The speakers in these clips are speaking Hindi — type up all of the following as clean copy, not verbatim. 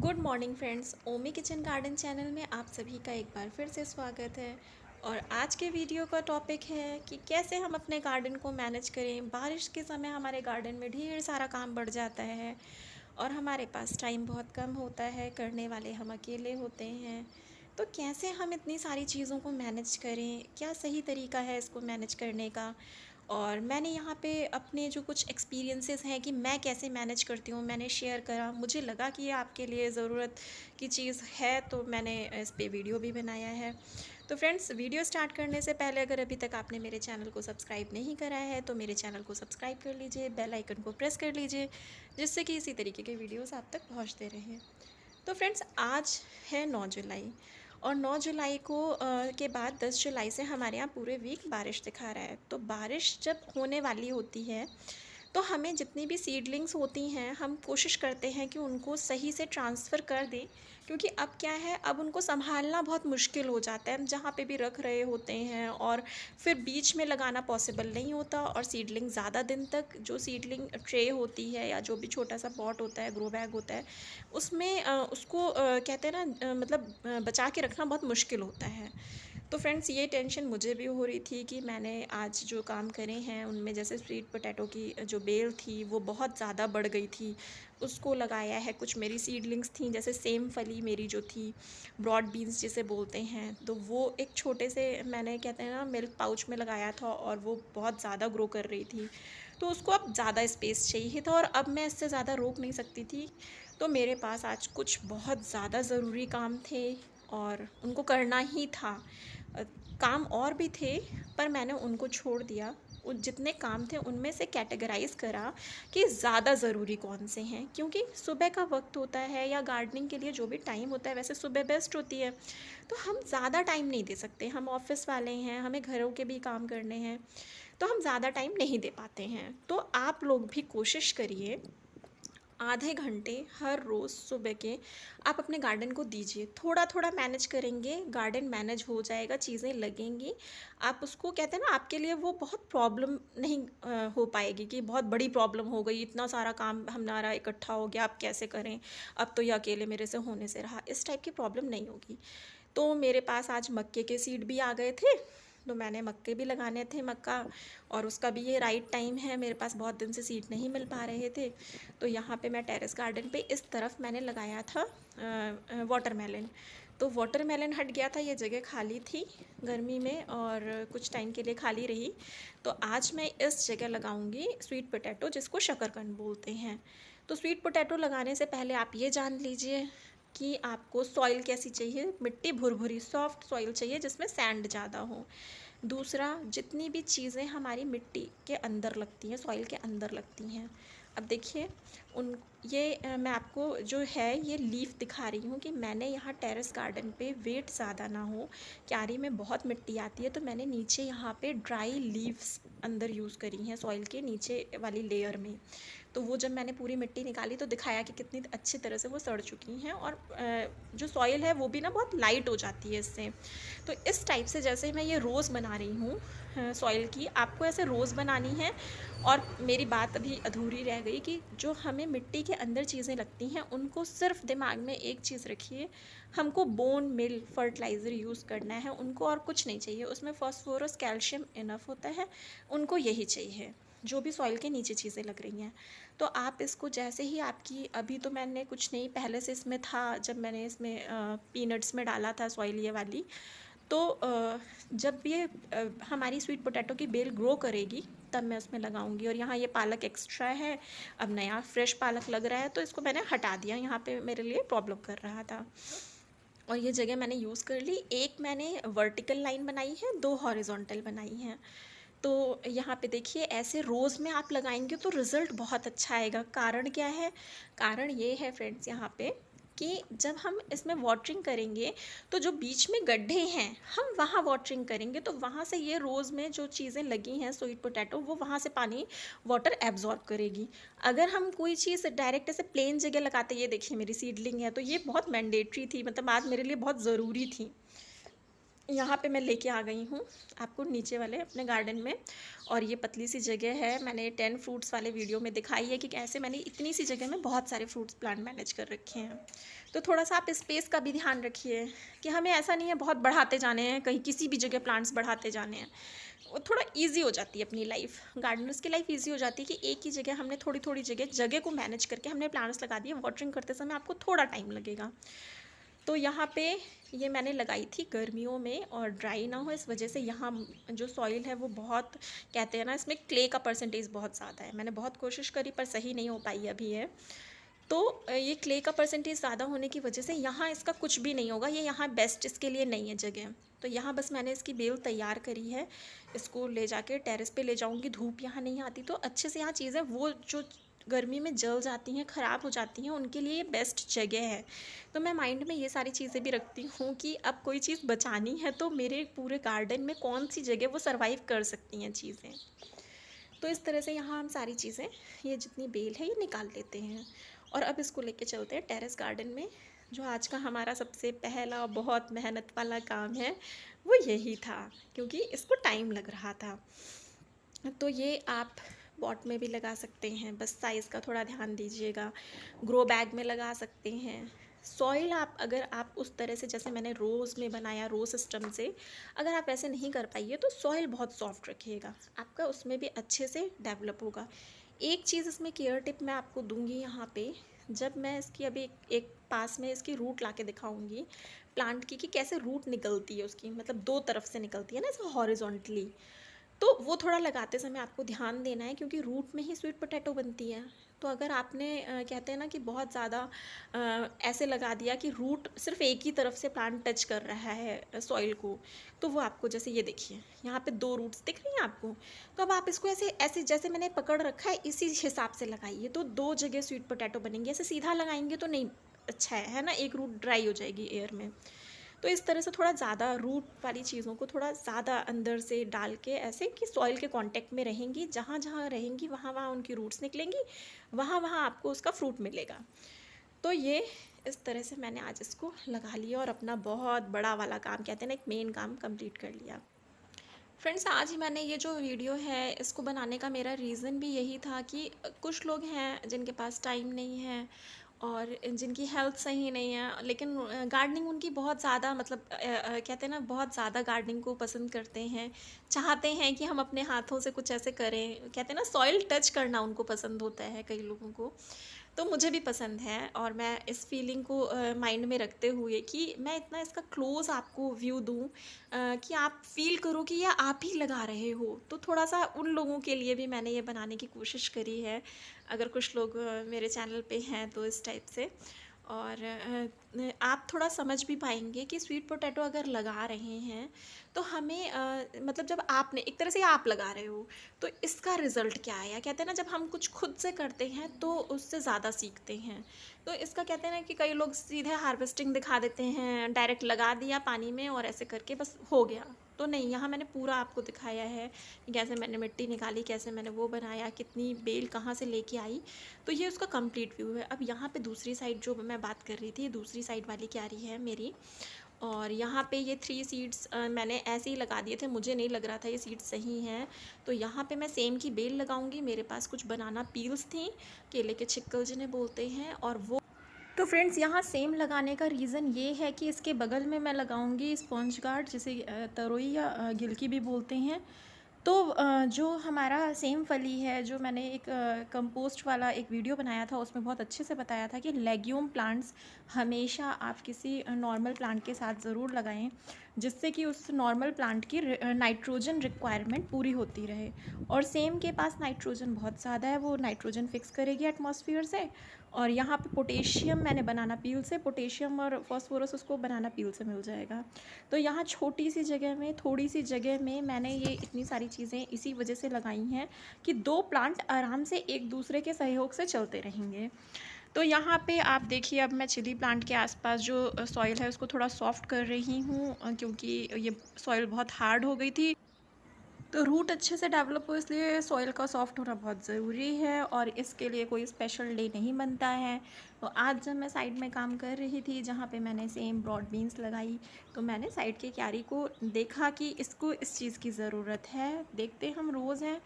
गुड मॉर्निंग फ्रेंड्स, ओमी किचन गार्डन चैनल में आप सभी का एक बार फिर से स्वागत है। और आज के वीडियो का टॉपिक है कि कैसे हम अपने गार्डन को मैनेज करें। बारिश के समय हमारे गार्डन में ढेर सारा काम बढ़ जाता है और हमारे पास टाइम बहुत कम होता है, करने वाले हम अकेले होते हैं। तो कैसे हम इतनी सारी चीज़ों को मैनेज करें, क्या सही तरीका है इसको मैनेज करने का। और मैंने यहाँ पे अपने जो कुछ एक्सपीरियंसेस हैं कि मैं कैसे मैनेज करती हूँ मैंने शेयर करा। मुझे लगा कि ये आपके लिए ज़रूरत की चीज़ है, तो मैंने इस पे वीडियो भी बनाया है। तो फ्रेंड्स, वीडियो स्टार्ट करने से पहले अगर अभी तक आपने मेरे चैनल को सब्सक्राइब नहीं करा है तो मेरे चैनल को सब्सक्राइब कर लीजिए, बेल आइकन को प्रेस कर लीजिए, जिससे कि इसी तरीके के वीडियोज़ आप तक पहुँचते रहें। तो फ्रेंड्स, आज है 9 जुलाई और 9 जुलाई को के बाद 10 जुलाई से हमारे यहाँ पूरे वीक बारिश दिखा रहा है। तो बारिश जब होने वाली होती है तो हमें जितनी भी सीडलिंग्स होती हैं हम कोशिश करते हैं कि उनको सही से ट्रांसफ़र कर दें, क्योंकि अब क्या है, अब उनको संभालना बहुत मुश्किल हो जाता है। हम जहाँ पे भी रख रहे होते हैं और फिर बीच में लगाना पॉसिबल नहीं होता, और सीडलिंग ज़्यादा दिन तक जो सीडलिंग ट्रे होती है या जो भी छोटा सा पॉट होता है, ग्रो बैग होता है, उसमें उसको कहते हैं ना, मतलब बचा के रखना बहुत मुश्किल होता है। तो फ्रेंड्स, ये टेंशन मुझे भी हो रही थी कि मैंने आज जो काम करे हैं उनमें जैसे स्वीट पोटैटो की जो बेल थी वो बहुत ज़्यादा बढ़ गई थी, उसको लगाया है। कुछ मेरी सीडलिंग्स थी, जैसे सेम फली मेरी जो थी, ब्रॉड बीन्स जिसे बोलते हैं, तो वो एक छोटे से मैंने कहते हैं ना मिल्क पाउच में लगाया था और वो बहुत ज़्यादा ग्रो कर रही थी। तो उसको अब ज़्यादा स्पेस चाहिए था और अब मैं इससे ज़्यादा रोक नहीं सकती थी। तो मेरे पास आज कुछ बहुत ज़्यादा ज़रूरी काम थे और उनको करना ही था। अ, काम और भी थे पर मैंने उनको छोड़ दिया। उन जितने काम थे उनमें से कैटेगराइज़ करा कि ज़्यादा ज़रूरी कौन से हैं, क्योंकि सुबह का वक्त होता है या गार्डनिंग के लिए जो भी टाइम होता है वैसे सुबह बेस्ट होती है। तो हम ज़्यादा टाइम नहीं दे सकते, हम ऑफिस वाले हैं, हमें घरों के भी काम करने हैं, तो हम ज़्यादा टाइम नहीं दे पाते हैं। तो आप लोग भी कोशिश करिए, आधे घंटे हर रोज़ सुबह के आप अपने गार्डन को दीजिए। थोड़ा थोड़ा मैनेज करेंगे, गार्डन मैनेज हो जाएगा, चीज़ें लगेंगी। आप उसको कहते हैं ना, आपके लिए वो बहुत प्रॉब्लम नहीं हो पाएगी कि बहुत बड़ी प्रॉब्लम हो गई, इतना सारा काम हमारा इकट्ठा हो गया, अब कैसे करें, अब तो ये अकेले मेरे से होने से रहा, इस टाइप की प्रॉब्लम नहीं होगी। तो मेरे पास आज मक्के के सीड भी आ गए थे, तो मैंने मक्के भी लगाने थे, मक्का, और उसका भी ये राइट टाइम है। मेरे पास बहुत दिन से सीड नहीं मिल पा रहे थे, तो यहाँ पे मैं टेरेस गार्डन पे इस तरफ मैंने लगाया था वाटरमेलन। तो वाटरमेलन हट गया था, ये जगह खाली थी गर्मी में और कुछ टाइम के लिए खाली रही। तो आज मैं इस जगह लगाऊंगी स्वीट पोटैटो, जिसको शकरकंद बोलते हैं। तो स्वीट पोटैटो लगाने से पहले आप ये जान लीजिए कि आपको सॉइल कैसी चाहिए। मिट्टी भुरभुरी सॉफ्ट सॉइल चाहिए जिसमें सैंड ज़्यादा हो। दूसरा, जितनी भी चीज़ें हमारी मिट्टी के अंदर लगती हैं, सॉइल के अंदर लगती हैं, अब देखिए उन ये मैं आपको जो है ये लीफ दिखा रही हूँ कि मैंने यहाँ टेरेस गार्डन पे वेट ज़्यादा ना हो, क्यारी में बहुत मिट्टी आती है, तो मैंने नीचे यहाँ पे ड्राई लीव्स अंदर यूज़ करी हैं सॉइल के नीचे वाली लेयर में। तो वो जब मैंने पूरी मिट्टी निकाली तो दिखाया कि कितनी अच्छी तरह से वो सड़ चुकी हैं, और जो सॉइल है वो भी ना बहुत लाइट हो जाती है इससे। तो इस टाइप से जैसे मैं ये रोज़ बना रही हूँ सॉइल की, आपको ऐसे रोज़ बनानी है। और मेरी बात अभी अधूरी रह गई कि जो हमें मिट्टी के अंदर चीज़ें लगती हैं उनको सिर्फ दिमाग में एक चीज़ रखिए, हमको बोन मिल फर्टिलाइज़र यूज़ करना है, उनको और कुछ नहीं चाहिए। उसमें फास्फोरस कैल्शियम इनफ होता है, उनको यही चाहिए जो भी सॉइल के नीचे चीज़ें लग रही हैं। तो आप इसको जैसे ही आपकी, अभी तो मैंने कुछ नहीं, पहले से इसमें था, जब मैंने इसमें पीनट्स में डाला था सॉइल ये वाली, तो जब ये हमारी स्वीट पोटैटो की बेल ग्रो करेगी तब मैं उसमें लगाऊंगी। और यहाँ ये पालक एक्स्ट्रा है, अब नया फ्रेश पालक लग रहा है, तो इसको मैंने हटा दिया, यहाँ पे मेरे लिए प्रॉब्लम कर रहा था। और ये जगह मैंने यूज़ कर ली। एक मैंने वर्टिकल लाइन बनाई है, 2 हॉरिजॉन्टल बनाई हैं। तो यहाँ पे देखिए, ऐसे रोज़ में आप लगाएंगे तो रिज़ल्ट बहुत अच्छा आएगा। कारण क्या है? कारण ये है फ्रेंड्स यहाँ पे कि जब हम इसमें वाटरिंग करेंगे तो जो बीच में गड्ढे हैं हम वहाँ वाटरिंग करेंगे, तो वहाँ से ये रोज़ में जो चीज़ें लगी हैं स्वीट पोटैटो, वो वहाँ से पानी वाटर एब्जॉर्ब करेगी। अगर हम कोई चीज़ डायरेक्ट ऐसे प्लेन जगह लगाते, ये देखिए मेरी सीडलिंग है, तो ये बहुत मैंडेटरी थी, मतलब आज मेरे लिए बहुत ज़रूरी थी। यहाँ पे मैं लेके आ गई हूँ आपको नीचे वाले अपने गार्डन में। और ये पतली सी जगह है, मैंने 10 फ्रूट्स वाले वीडियो में दिखाई है कि कैसे मैंने इतनी सी जगह में बहुत सारे फ्रूट्स प्लांट मैनेज कर रखे हैं। तो थोड़ा सा आप स्पेस का भी ध्यान रखिए कि हमें ऐसा नहीं है बहुत बढ़ाते जाने हैं, कहीं किसी भी जगह प्लांट्स बढ़ाते जाने हैं। वो थोड़ा ईजी हो जाती है अपनी लाइफ, गार्डनर्स की लाइफ ईजी हो जाती है कि एक ही जगह हमने थोड़ी थोड़ी जगह को मैनेज करके हमने प्लांट्स लगा दिए। वाटरिंग करते समय आपको थोड़ा टाइम लगेगा। तो यहाँ पे ये मैंने लगाई थी गर्मियों में और ड्राई ना हो इस वजह से। यहाँ जो सॉइल है वो बहुत, कहते हैं ना, इसमें क्ले का परसेंटेज बहुत ज़्यादा है। मैंने बहुत कोशिश करी पर सही नहीं हो पाई अभी है। तो ये क्ले का परसेंटेज ज़्यादा होने की वजह से यहाँ इसका कुछ भी नहीं होगा, ये यहाँ बेस्ट इसके लिए नहीं है जगह। तो यहाँ बस मैंने इसकी बेल तैयार करी है, इसको ले जाके टेरेस पे ले जाऊँगी। धूप यहाँ नहीं आती तो अच्छे से यहाँ चीज़ें वो जो गर्मी में जल जाती हैं, ख़राब हो जाती हैं, उनके लिए ये बेस्ट जगह है। तो मैं माइंड में ये सारी चीज़ें भी रखती हूँ कि अब कोई चीज़ बचानी है तो मेरे पूरे गार्डन में कौन सी जगह वो सर्वाइव कर सकती हैं चीज़ें। तो इस तरह से यहाँ हम सारी चीज़ें, ये जितनी बेल है ये निकाल लेते हैं और अब इसको लेके चलते हैं टेरेस गार्डन में। जो आज का हमारा सबसे पहला बहुत मेहनत वाला काम है वो यही था, क्योंकि इसको टाइम लग रहा था। तो ये आप पॉट में भी लगा सकते हैं, बस साइज़ का थोड़ा ध्यान दीजिएगा। ग्रो बैग में लगा सकते हैं। सॉइल आप, अगर आप उस तरह से जैसे मैंने रोज़ में बनाया रो सिस्टम से, अगर आप ऐसे नहीं कर पाइए तो सॉइल बहुत सॉफ्ट रखिएगा, आपका उसमें भी अच्छे से डेवलप होगा। एक चीज़ इसमें केयर टिप मैं आपको दूंगी यहाँ पे, जब मैं इसकी अभी एक पास में इसकी रूट ला के दिखाऊँगी प्लांट की कि कैसे रूट निकलती है उसकी, मतलब दो तरफ से निकलती है ना ऐसे हॉरिजॉन्टली। तो वो थोड़ा लगाते समय आपको ध्यान देना है, क्योंकि रूट में ही स्वीट पोटैटो बनती है। तो अगर आपने कहते हैं ना कि बहुत ज़्यादा ऐसे लगा दिया कि रूट सिर्फ एक ही तरफ से प्लांट टच कर रहा है सॉइल को, तो वो आपको, जैसे ये देखिए यहाँ पे 2 रूट्स दिख रही हैं आपको। तो अब आप इसको ऐसे ऐसे जैसे मैंने पकड़ रखा है इसी हिसाब से लगाइए, तो 2 जगह स्वीट पोटैटो बनेंगे। ऐसे सीधा लगाएंगे तो नहीं अच्छा है ना, एक रूट ड्राई हो जाएगी एयर में। तो इस तरह से थोड़ा ज़्यादा रूट वाली चीज़ों को थोड़ा ज़्यादा अंदर से डाल के, ऐसे कि सॉइल के कांटेक्ट में रहेंगी, जहाँ जहाँ रहेंगी वहाँ वहाँ उनकी रूट्स निकलेंगी, वहाँ वहाँ आपको उसका फ्रूट मिलेगा। तो ये इस तरह से मैंने आज इसको लगा लिया और अपना बहुत बड़ा वाला काम, कहते हैं ना, एक मेन काम कंप्लीट कर लिया। फ्रेंड्स, आज ही मैंने ये जो वीडियो है इसको बनाने का मेरा रीज़न भी यही था कि कुछ लोग हैं जिनके पास टाइम नहीं है और जिनकी हेल्थ सही नहीं है, लेकिन गार्डनिंग उनकी बहुत ज़्यादा, मतलब कहते हैं ना, बहुत ज़्यादा गार्डनिंग को पसंद करते हैं, चाहते हैं कि हम अपने हाथों से कुछ ऐसे करें। कहते हैं ना, सॉइल टच करना उनको पसंद होता है कई लोगों को। तो मुझे भी पसंद है और मैं इस फीलिंग को माइंड में रखते हुए कि मैं इतना इसका क्लोज़ आपको व्यू दूँ कि आप फील करो कि यह आप ही लगा रहे हो। तो थोड़ा सा उन लोगों के लिए भी मैंने ये बनाने की कोशिश करी है, अगर कुछ लोग मेरे चैनल पे हैं तो इस टाइप से। और आप थोड़ा समझ भी पाएंगे कि स्वीट पोटैटो अगर लगा रहे हैं तो हमें मतलब जब आपने एक तरह से आप लगा रहे हो तो इसका रिज़ल्ट क्या आया। कहते हैं ना, जब हम कुछ खुद से करते हैं तो उससे ज़्यादा सीखते हैं। तो इसका कहते हैं ना कि कई लोग सीधे हार्वेस्टिंग दिखा देते हैं, डायरेक्ट लगा दिया पानी में और ऐसे करके बस हो गया। तो नहीं, यहाँ मैंने पूरा आपको दिखाया है कि कैसे मैंने मिट्टी निकाली, कैसे मैंने वो बनाया, कितनी बेल कहाँ से लेके आई। तो ये उसका कंप्लीट व्यू है। अब यहाँ पे दूसरी साइड जो मैं बात कर रही थी, दूसरी साइड वाली क्यारी है मेरी, और यहाँ पे ये 3 सीड्स मैंने ऐसे ही लगा दिए थे, मुझे नहीं लग रहा था ये सीड्स सही हैं। तो यहाँ पे मैं सेम की बेल लगाऊंगी। मेरे पास कुछ बनाना पील्स थी, केले के छिक्कल जिन्हें बोलते हैं, और वो, तो फ्रेंड्स यहाँ सेम लगाने का रीज़न ये है कि इसके बगल में मैं लगाऊंगी स्पॉन्ज गार्ड, जिसे तरोई या गिलकी भी बोलते हैं। तो जो हमारा सेम फली है, जो मैंने एक कंपोस्ट वाला एक वीडियो बनाया था उसमें बहुत अच्छे से बताया था कि लेग्यूम प्लांट्स हमेशा आप किसी नॉर्मल प्लांट के साथ ज़रूर लगाएं, जिससे कि उस नॉर्मल प्लांट की नाइट्रोजन रिक्वायरमेंट पूरी होती रहे। और सेम के पास नाइट्रोजन बहुत ज़्यादा है, वो नाइट्रोजन फिक्स करेगी एटमॉस्फेयर से। और यहाँ पे पोटेशियम मैंने बनाना पील से, पोटेशियम और फॉस्फोरस उसको बनाना पील से मिल जाएगा। तो यहाँ छोटी सी जगह में, थोड़ी सी जगह में मैंने ये इतनी सारी चीज़ें इसी वजह से लगाई हैं कि 2 प्लांट आराम से एक दूसरे के सहयोग से चलते रहेंगे। तो यहाँ पे आप देखिए, अब मैं चिली प्लांट के आसपास जो सॉइल है उसको थोड़ा सॉफ्ट कर रही हूँ, क्योंकि ये सॉइल बहुत हार्ड हो गई थी। तो रूट अच्छे से डेवलप हो इसलिए सॉइल का सॉफ्ट होना बहुत ज़रूरी है, और इसके लिए कोई स्पेशल डे नहीं बनता है। तो आज जब मैं साइड में काम कर रही थी जहाँ पे मैंने सेम ब्रॉड बीन्स लगाई, तो मैंने साइड के क्यारी को देखा कि इसको इस चीज़ की ज़रूरत है। देखते हम रोज़ हैं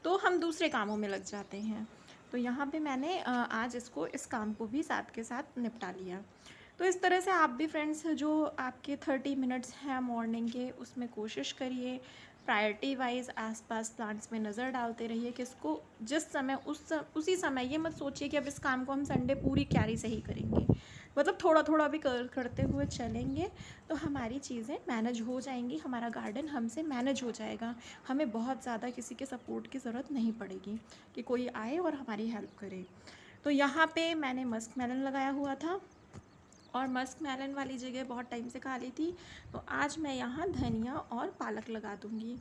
तो हम दूसरे कामों में लग जाते हैं। तो यहाँ पे मैंने आज इस काम को भी साथ के साथ निपटा लिया। तो इस तरह से आप भी फ्रेंड्स, जो आपके 30 मिनट्स हैं मॉर्निंग के, उसमें कोशिश करिए प्रायोरिटी वाइज आसपास प्लांट्स में नज़र डालते रहिए कि इसको जिस समय उसी समय, ये मत सोचिए कि अब इस काम को हम संडे पूरी क्यारी से ही करेंगे। मतलब थोड़ा थोड़ा भी करते हुए चलेंगे तो हमारी चीज़ें मैनेज हो जाएंगी, हमारा गार्डन हमसे मैनेज हो जाएगा। हमें बहुत ज़्यादा किसी के सपोर्ट की ज़रूरत नहीं पड़ेगी कि कोई आए और हमारी हेल्प करे। तो यहाँ पे मैंने मस्क मेलन लगाया हुआ था, और मस्क मेलन वाली जगह बहुत टाइम से खाली थी, तो आज मैं यहाँ धनिया और पालक लगा दूँगी।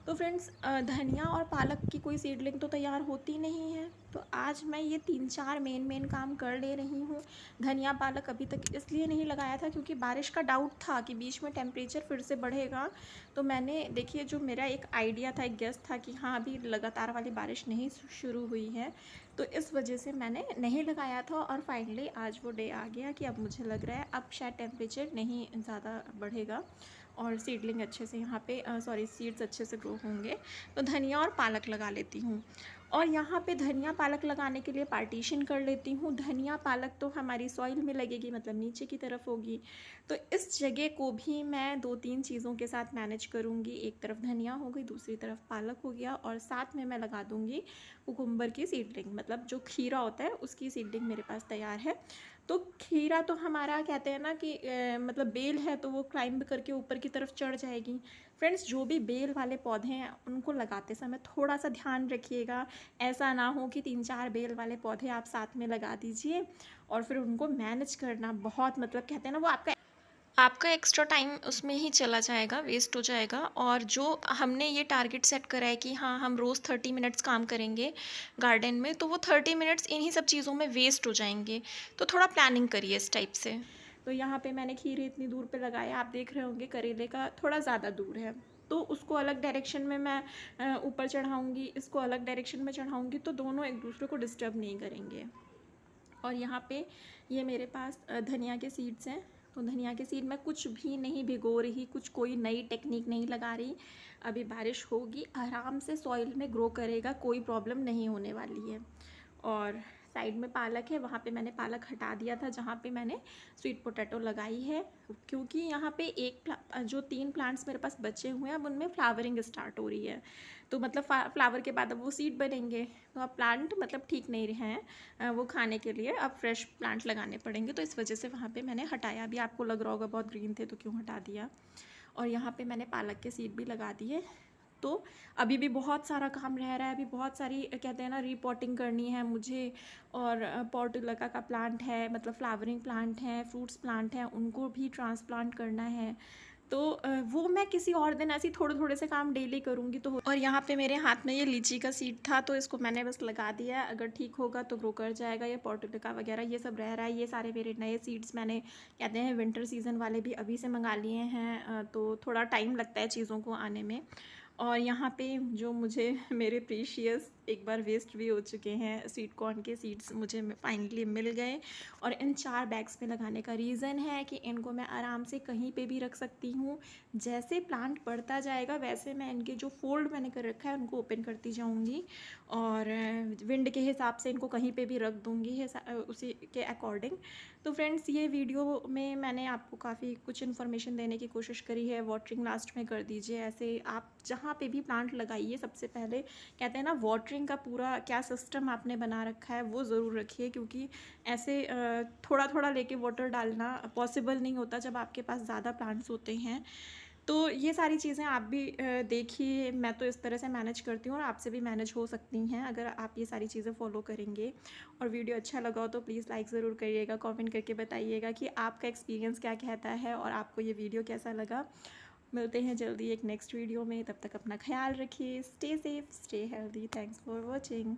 तो फ्रेंड्स, धनिया और पालक की कोई सीडलिंग तो तैयार होती नहीं है, तो आज मैं ये 3-4 मेन काम कर ले रही हूँ। धनिया पालक अभी तक इसलिए नहीं लगाया था क्योंकि बारिश का डाउट था कि बीच में टेम्परेचर फिर से बढ़ेगा। तो मैंने, देखिए, जो मेरा एक आइडिया था, एक गेस था कि हाँ अभी लगातार वाली बारिश नहीं शुरू हुई है, तो इस वजह से मैंने नहीं लगाया था। और फाइनली आज वो डे आ गया कि अब मुझे लग रहा है अब शायद टेम्परेचर नहीं ज़्यादा बढ़ेगा और सीडलिंग अच्छे से यहाँ पे सीड्स अच्छे से ग्रो होंगे। तो धनिया और पालक लगा लेती हूँ, और यहाँ पे धनिया पालक लगाने के लिए पार्टीशन कर लेती हूँ। धनिया पालक तो हमारी सॉइल में लगेगी, मतलब नीचे की तरफ होगी, तो इस जगह को भी मैं 2-3 चीज़ों के साथ मैनेज करूँगी। एक तरफ धनिया हो गई, दूसरी तरफ पालक हो गया, और साथ में मैं लगा दूँगी कुकुम्बर की सीडलिंग, मतलब जो खीरा होता है उसकी सीडलिंग मेरे पास तैयार है। तो खीरा तो हमारा, कहते हैं ना कि मतलब बेल है तो वो क्लाइंब करके ऊपर की तरफ चढ़ जाएगी। फ्रेंड्स, जो भी बेल वाले पौधे हैं उनको लगाते समय थोड़ा सा ध्यान रखिएगा। ऐसा ना हो कि 3-4 बेल वाले पौधे आप साथ में लगा दीजिए और फिर उनको मैनेज करना बहुत, मतलब कहते हैं ना, वो आपका एक्स्ट्रा टाइम उसमें ही चला जाएगा, वेस्ट हो जाएगा। और जो हमने ये टारगेट सेट करा है कि हाँ हम रोज़ 30 मिनट्स काम करेंगे गार्डन में, तो वो 30 मिनट्स इन्हीं सब चीज़ों में वेस्ट हो जाएंगे। तो थोड़ा प्लानिंग करिए इस टाइप से। तो यहाँ पे मैंने खीरे इतनी दूर पे लगाया, आप देख रहे होंगे करेले का थोड़ा ज़्यादा दूर है, तो उसको अलग डायरेक्शन में मैं ऊपर चढ़ाऊँगी, इसको अलग डायरेक्शन में चढ़ाऊँगी, तो दोनों एक दूसरे को डिस्टर्ब नहीं करेंगे। और यहाँ पे ये मेरे पास धनिया के सीड्स हैं, तो धनिया के सीड मैं कुछ भी नहीं भिगो रही, कुछ कोई नई टेक्निक नहीं लगा रही। अभी बारिश होगी, आराम से सॉइल में ग्रो करेगा, कोई प्रॉब्लम नहीं होने वाली है। और साइड में पालक है, वहाँ पे मैंने पालक हटा दिया था जहाँ पे मैंने स्वीट पोटैटो लगाई है, क्योंकि यहाँ पे जो 3 प्लांट्स मेरे पास बचे हुए हैं अब उनमें फ्लावरिंग स्टार्ट हो रही है, तो मतलब फ्लावर के बाद अब वो सीड बनेंगे, तो अब प्लांट मतलब ठीक नहीं हैं वो खाने के लिए, अब फ्रेश प्लांट लगाने पड़ेंगे, तो इस वजह से वहाँ पे मैंने हटाया। अभी आपको लग रहा होगा बहुत ग्रीन थे तो क्यों हटा दिया। और यहाँ पे मैंने पालक के सीड भी लगा दिए। तो अभी भी बहुत सारा काम रह रहा है, अभी बहुत सारी, कहते हैं ना, रिपोर्टिंग करनी है मुझे। और पोर्टुलका का प्लांट है, मतलब फ्लावरिंग प्लांट है, फ्रूट्स प्लांट हैं, उनको भी ट्रांसप्लांट करना है। तो वो मैं किसी और दिन ऐसी थोड़े थोड़े से काम डेली करूँगी तो और यहाँ पे मेरे हाथ में ये लीची का सीड था, तो इसको मैंने बस लगा दिया है, अगर ठीक होगा तो ग्रो कर जाएगा। ये पोर्टुलका वगैरह ये सब रह रहा है, ये सारे मेरे नए सीड्स मैंने, कहते हैं, विंटर सीज़न वाले भी अभी से मंगा लिए हैं, तो थोड़ा टाइम लगता है चीज़ों को आने में। और यहाँ पे जो मुझे मेरे प्रीशियस एक बार वेस्ट भी हो चुके हैं स्वीट कॉर्न के सीड्स मुझे फाइनली मिल गए, और इन 4 बैग्स में लगाने का रीज़न है कि इनको मैं आराम से कहीं पे भी रख सकती हूँ। जैसे प्लांट बढ़ता जाएगा वैसे मैं इनके जो फोल्ड मैंने कर रखा है उनको ओपन करती जाऊँगी, और विंड के हिसाब से इनको कहीं पे भी रख दूँगी उसी के अकॉर्डिंग। तो फ्रेंड्स, ये वीडियो में मैंने आपको काफ़ी कुछ इन्फॉर्मेशन देने की कोशिश करी है। वाटरिंग लास्ट में कर दीजिए, ऐसे आप जहाँ पे भी प्लांट लगाइए सबसे पहले, कहते हैं ना, वाटरिंग का पूरा क्या सिस्टम आपने बना रखा है वो ज़रूर रखिए, क्योंकि ऐसे थोड़ा थोड़ा लेके वाटर डालना पॉसिबल नहीं होता जब आपके पास ज़्यादा प्लांट्स होते हैं। तो ये सारी चीज़ें आप भी देखिए, मैं तो इस तरह से मैनेज करती हूँ और आपसे भी मैनेज हो सकती हैं अगर आप ये सारी चीज़ें फॉलो करेंगे। और वीडियो अच्छा लगा हो तो प्लीज़ लाइक ज़रूर करिएगा, कमेंट करके बताइएगा कि आपका एक्सपीरियंस क्या कहता है और आपको ये वीडियो कैसा लगा। मिलते हैं जल्दी एक नेक्स्ट वीडियो में, तब तक अपना ख्याल रखिए, stay safe, stay healthy. Thanks for watching.